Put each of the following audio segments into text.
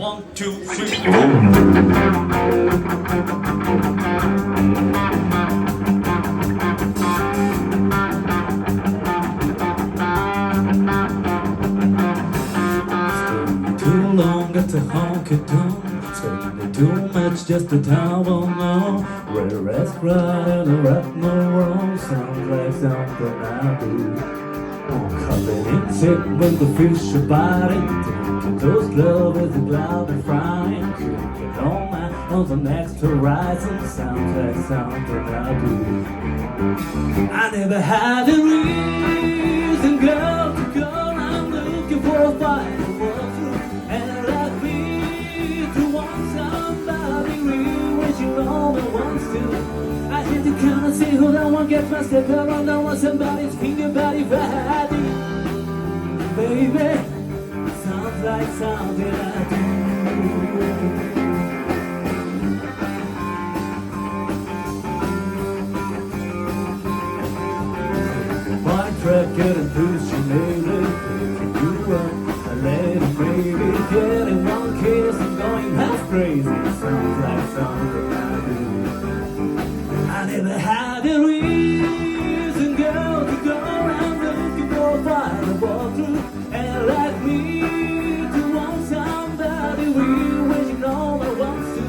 1, 2, 3. Too long at the honky-tonk, spending too much just to tell no. Whereas crying and rock no roll sounds like something I do. Covered in sick with the fish body, taking those love is a cloud and frying. Drinking all my on the next horizon sounds like something I do. I never had a reason, girl, to go. I'm looking for a fight. And like me, to want somebody real when you only wants to. I hate to kind of see who don't want to get my step around. I want somebody's finger body body. Baby, sounds like something I do. My track getting push you lately, you up. Lady baby, getting one kiss and going half crazy. Sounds like something I do. I never had a reason, girl, to go around looking for a fight to walk through. And like me, to want somebody real when you know I want to.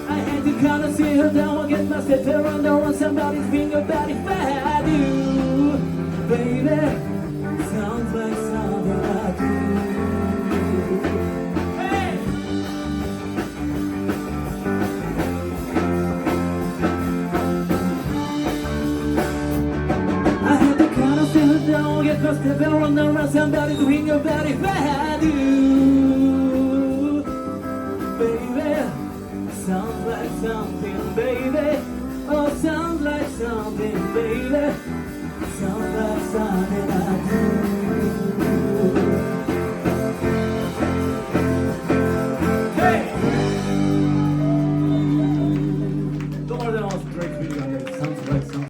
I had to kind of see her down and get my step around. I want somebody's finger body if I do. Baby, sounds like something I do. Get my step around somebody to ring your body if I do. Baby, sounds like something, baby. Oh, sounds like something, baby. Sounds like something I